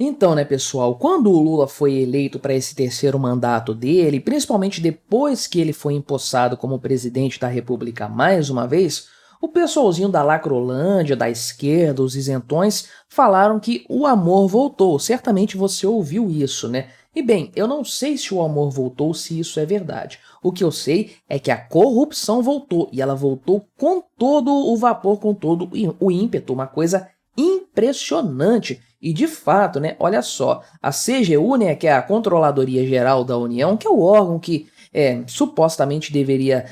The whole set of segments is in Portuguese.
Então, né, pessoal, quando o Lula foi eleito para esse terceiro mandato dele, principalmente depois que ele foi empossado como presidente da República mais uma vez, o pessoalzinho da Lacrolândia, da esquerda, os isentões, falaram que o amor voltou. Certamente você ouviu isso, né? E bem, eu não sei se o amor voltou, se isso é verdade. O que eu sei é que a corrupção voltou, e ela voltou com todo o vapor, com todo o ímpeto, uma coisa impressionante. E de fato, né, olha só, a CGU, né, que é a Controladoria Geral da União, que é o órgão que supostamente deveria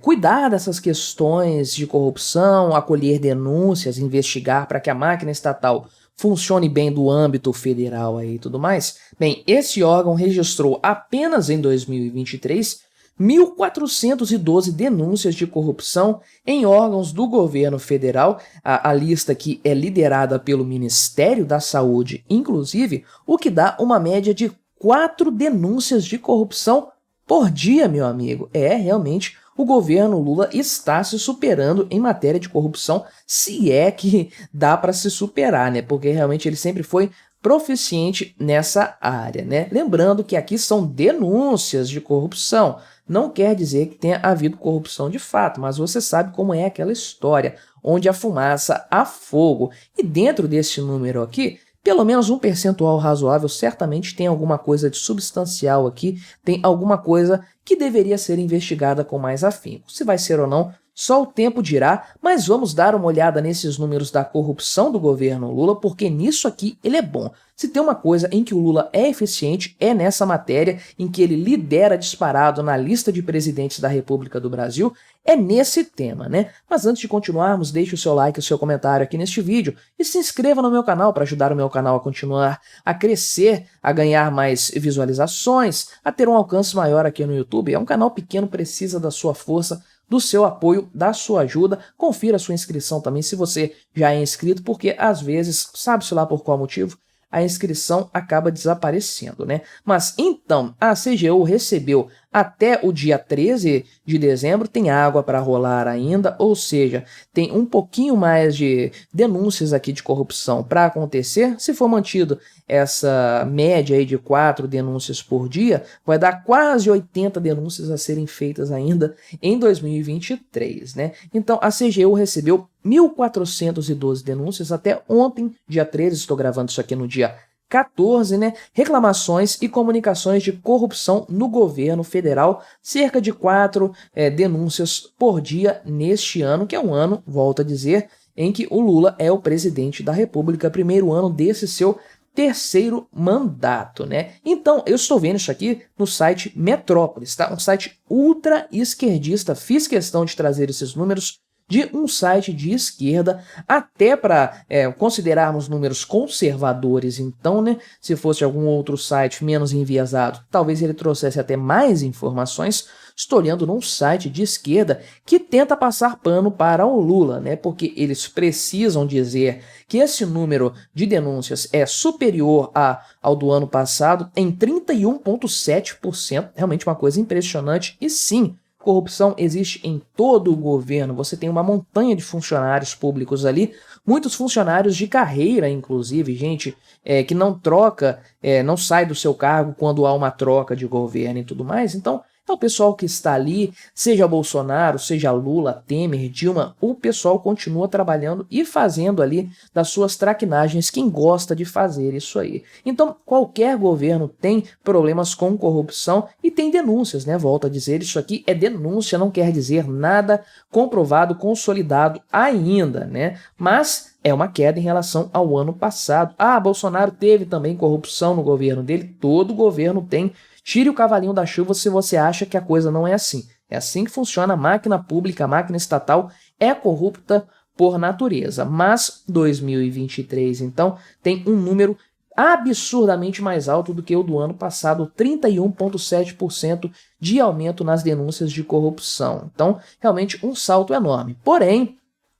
cuidar dessas questões de corrupção, acolher denúncias, investigar para que a máquina estatal funcione bem do âmbito federal aí e tudo mais. Bem, esse órgão registrou apenas em 2023 1.412 denúncias de corrupção em órgãos do governo federal, a lista que é liderada pelo Ministério da Saúde, inclusive, o que dá uma média de 4 denúncias de corrupção por dia, meu amigo. Realmente, o governo Lula está se superando em matéria de corrupção, se é que dá para se superar, né? Porque realmente ele sempre foi proficiente nessa área, né? Lembrando que aqui são denúncias de corrupção. Não quer dizer que tenha havido corrupção de fato, mas você sabe como é aquela história, onde a fumaça há fogo. E dentro desse número aqui, pelo menos um percentual razoável certamente tem alguma coisa de substancial aqui, tem alguma coisa que deveria ser investigada com mais afinco. Se vai ser ou não, só o tempo dirá, mas vamos dar uma olhada nesses números da corrupção do governo Lula, porque nisso aqui ele é bom. Se tem uma coisa em que o Lula é eficiente, é nessa matéria em que ele lidera disparado na lista de presidentes da República do Brasil, é nesse tema, né? Mas antes de continuarmos, deixe o seu like e o seu comentário aqui neste vídeo e se inscreva no meu canal para ajudar o meu canal a continuar a crescer, a ganhar mais visualizações, a ter um alcance maior aqui no YouTube. É um canal pequeno, precisa da sua força, do seu apoio, da sua ajuda. Confira a sua inscrição também se você já é inscrito, porque às vezes, sabe-se lá por qual motivo, a inscrição acaba desaparecendo, né? Mas então, a CGU recebeu até o dia 13 de dezembro, tem água para rolar ainda, ou seja, tem um pouquinho mais de denúncias aqui de corrupção para acontecer. Se for mantido essa média aí de 4 denúncias por dia, vai dar quase 80 denúncias a serem feitas ainda em 2023, né? Então, a CGU recebeu 1.412 denúncias até ontem, dia 13, estou gravando isso aqui no dia 14, né? Reclamações e comunicações de corrupção no governo federal, cerca de 4 denúncias por dia neste ano, que é um ano, volto a dizer, em que o Lula é o presidente da República, primeiro ano desse seu terceiro mandato, né? Então, eu estou vendo isso aqui no site Metrópolis, tá? Um site ultra esquerdista, fiz questão de trazer esses números de um site de esquerda, até para considerarmos números conservadores. Então, né, se fosse algum outro site menos enviesado, talvez ele trouxesse até mais informações. Estou olhando num site de esquerda que tenta passar pano para o Lula, né, porque eles precisam dizer que esse número de denúncias é superior ao do ano passado em 31,7%, realmente uma coisa impressionante. E sim, corrupção existe em todo o governo. Você tem uma montanha de funcionários públicos ali, muitos funcionários de carreira, inclusive, gente que não troca, não sai do seu cargo quando há uma troca de governo e tudo mais. Então, é o pessoal que está ali, seja Bolsonaro, seja Lula, Temer, Dilma, o pessoal continua trabalhando e fazendo ali das suas traquinagens, quem gosta de fazer isso aí. Então, qualquer governo tem problemas com corrupção e tem denúncias, né? Volto a dizer, isso aqui é denúncia, não quer dizer nada comprovado, consolidado ainda, né? Mas é uma queda em relação ao ano passado. Bolsonaro teve também corrupção no governo dele, todo governo tem. Tire o cavalinho da chuva se você acha que a coisa não é assim. É assim que funciona a máquina pública, a máquina estatal é corrupta por natureza. Mas 2023, então, tem um número absurdamente mais alto do que o do ano passado, 31,7% de aumento nas denúncias de corrupção. Então, realmente um salto enorme. Porém,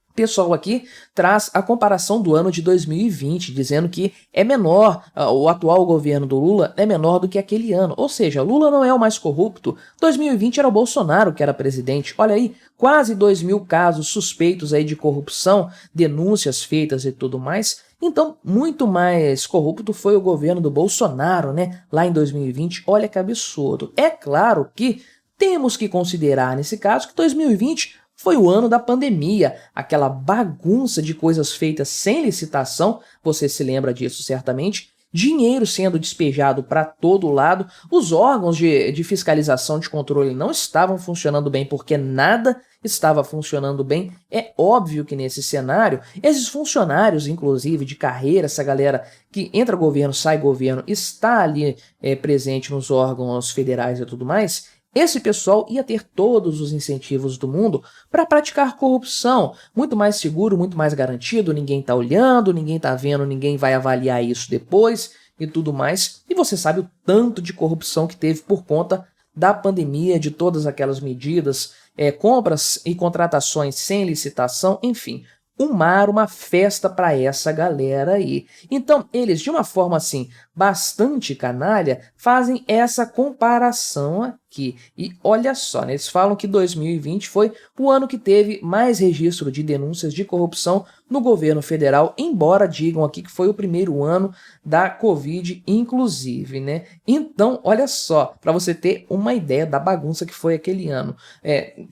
o pessoal aqui traz a comparação do ano de 2020, dizendo que é menor, o atual governo do Lula é menor do que aquele ano. Ou seja, Lula não é o mais corrupto, 2020 era o Bolsonaro que era presidente. Olha aí, quase 2.000 casos suspeitos aí de corrupção, denúncias feitas e tudo mais. Então, muito mais corrupto foi o governo do Bolsonaro, né? Lá em 2020, olha que absurdo. É claro que temos que considerar, nesse caso, que 2020 foi o ano da pandemia, aquela bagunça de coisas feitas sem licitação, você se lembra disso certamente, dinheiro sendo despejado para todo lado, os órgãos de fiscalização de controle não estavam funcionando bem porque nada estava funcionando bem. É óbvio que nesse cenário, esses funcionários, inclusive de carreira, essa galera que entra governo, sai governo, está ali presente nos órgãos federais e tudo mais, esse pessoal ia ter todos os incentivos do mundo para praticar corrupção, muito mais seguro, muito mais garantido, ninguém está olhando, ninguém está vendo, ninguém vai avaliar isso depois e tudo mais. E você sabe o tanto de corrupção que teve por conta da pandemia, de todas aquelas medidas, compras e contratações sem licitação, enfim. Um mar, uma festa para essa galera aí. Então, eles, de uma forma assim, bastante canalha, fazem essa comparação aqui. E olha só, né, eles falam que 2020 foi o ano que teve mais registro de denúncias de corrupção no governo federal, embora digam aqui que foi o primeiro ano da Covid, inclusive, né? Então, olha só, para você ter uma ideia da bagunça que foi aquele ano.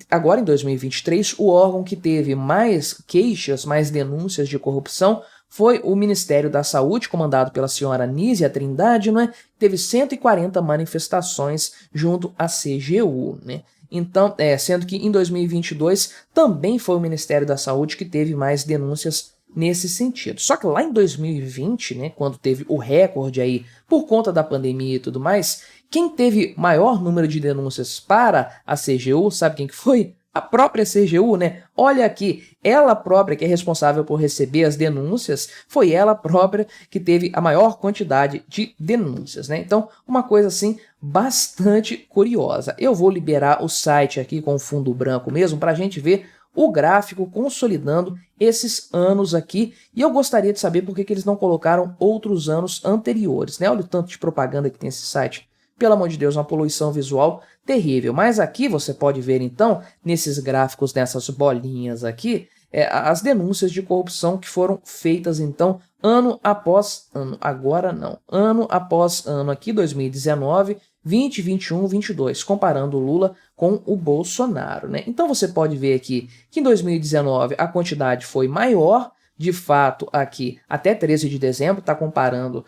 Agora, em 2023, o órgão que teve mais queixas, mais denúncias de corrupção foi o Ministério da Saúde, comandado pela senhora Nízia Trindade, né? Teve 140 manifestações junto à CGU, né? Então, sendo que em 2022 também foi o Ministério da Saúde que teve mais denúncias nesse sentido. Só que lá em 2020, né, quando teve o recorde aí por conta da pandemia e tudo mais, quem teve maior número de denúncias para a CGU, sabe quem que foi? A própria CGU, né? Olha aqui, ela própria que é responsável por receber as denúncias, foi ela própria que teve a maior quantidade de denúncias, né? Então, uma coisa assim bastante curiosa. Eu vou liberar o site aqui com fundo branco mesmo para a gente ver o gráfico consolidando esses anos aqui, e eu gostaria de saber por que eles não colocaram outros anos anteriores, né? Olha o tanto de propaganda que tem esse site. Pelo amor de Deus, uma poluição visual terrível. Mas aqui você pode ver, então, nesses gráficos, nessas bolinhas aqui, as denúncias de corrupção que foram feitas, então, ano após ano. Agora não. Ano após ano aqui, 2019, 20, 21, 22, comparando o Lula com o Bolsonaro, né? Então você pode ver aqui que em 2019 a quantidade foi maior, de fato, aqui até 13 de dezembro, está comparando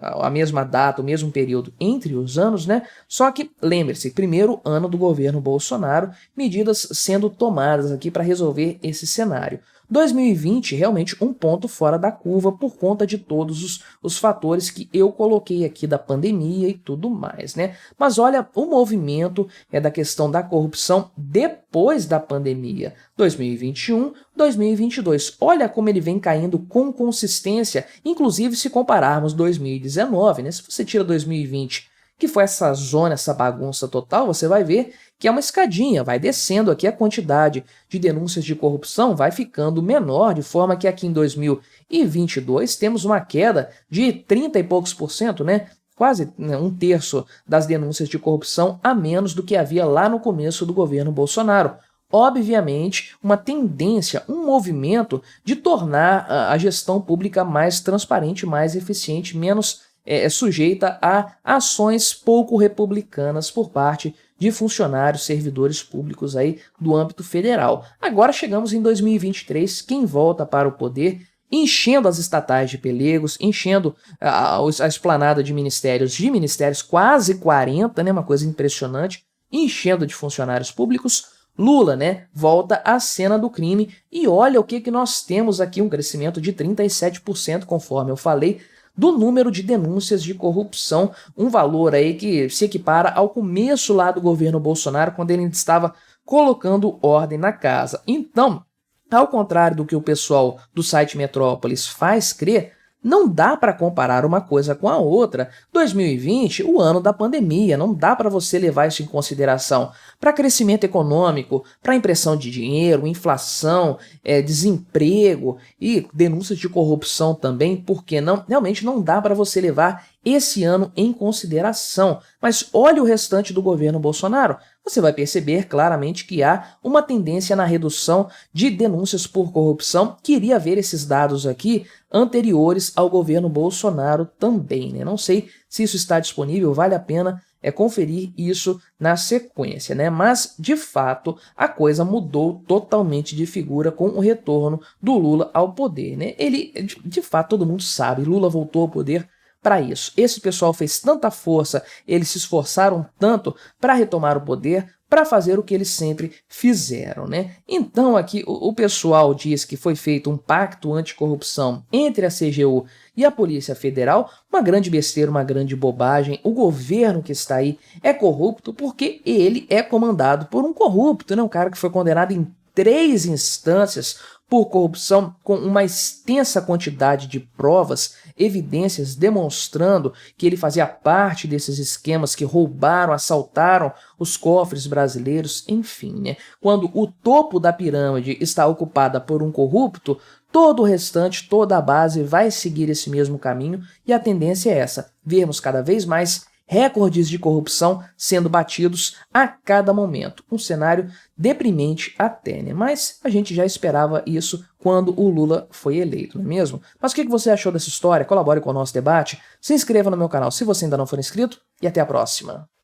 a mesma data, o mesmo período entre os anos, né? Só que, lembre-se, primeiro ano do governo Bolsonaro, medidas sendo tomadas aqui para resolver esse cenário. 2020, realmente um ponto fora da curva por conta de todos os fatores que eu coloquei aqui da pandemia e tudo mais, né? Mas olha o movimento da questão da corrupção depois da pandemia. 2021, 2022. Olha como ele vem caindo com consistência, inclusive se compararmos 2019, né? Se você tira 2020, que foi essa zona, essa bagunça total, você vai ver que é uma escadinha, vai descendo aqui a quantidade de denúncias de corrupção, vai ficando menor, de forma que aqui em 2022 temos uma queda de 30 e poucos por cento, né? Quase um terço das denúncias de corrupção a menos do que havia lá no começo do governo Bolsonaro. Obviamente, uma tendência, um movimento de tornar a gestão pública mais transparente, mais eficiente, menos sujeita a ações pouco republicanas por parte de funcionários, servidores públicos aí do âmbito federal. Agora chegamos em 2023, quem volta para o poder, enchendo as estatais de pelegos, enchendo a esplanada de ministérios, quase 40, né, uma coisa impressionante, enchendo de funcionários públicos. Lula, né, volta à cena do crime e olha o que nós temos aqui, um crescimento de 37%, conforme eu falei, do número de denúncias de corrupção, um valor aí que se equipara ao começo lá do governo Bolsonaro, quando ele estava colocando ordem na casa. Então, ao contrário do que o pessoal do site Metrópolis faz crer, não dá para comparar uma coisa com a outra. 2020, o ano da pandemia, não dá para você levar isso em consideração. Para crescimento econômico, para impressão de dinheiro, inflação, desemprego e denúncias de corrupção também, porque não, realmente não dá para você levar esse ano em consideração. Mas olha o restante do governo Bolsonaro. você vai perceber claramente que há uma tendência na redução de denúncias por corrupção. Queria ver esses dados aqui anteriores ao governo Bolsonaro também, né? Não sei se isso está disponível, vale a pena conferir isso na sequência, né? Mas, de fato, a coisa mudou totalmente de figura com o retorno do Lula ao poder, né? Ele, de fato, todo mundo sabe, Lula voltou ao poder para isso. Esse pessoal fez tanta força, eles se esforçaram tanto para retomar o poder, para fazer o que eles sempre fizeram, né? Então aqui o pessoal diz que foi feito um pacto anticorrupção entre a CGU e a Polícia Federal, uma grande besteira, uma grande bobagem. O governo que está aí é corrupto porque ele é comandado por um corrupto, né? Um cara que foi condenado em 3 instâncias por corrupção, com uma extensa quantidade de provas, evidências demonstrando que ele fazia parte desses esquemas que roubaram, assaltaram os cofres brasileiros, enfim, né? Quando o topo da pirâmide está ocupada por um corrupto, todo o restante, toda a base vai seguir esse mesmo caminho, e a tendência é essa, vermos cada vez mais recordes de corrupção sendo batidos a cada momento. Um cenário deprimente até, né? Mas a gente já esperava isso quando o Lula foi eleito, não é mesmo? Mas o que você achou dessa história? Colabore com o nosso debate, se inscreva no meu canal se você ainda não for inscrito e até a próxima.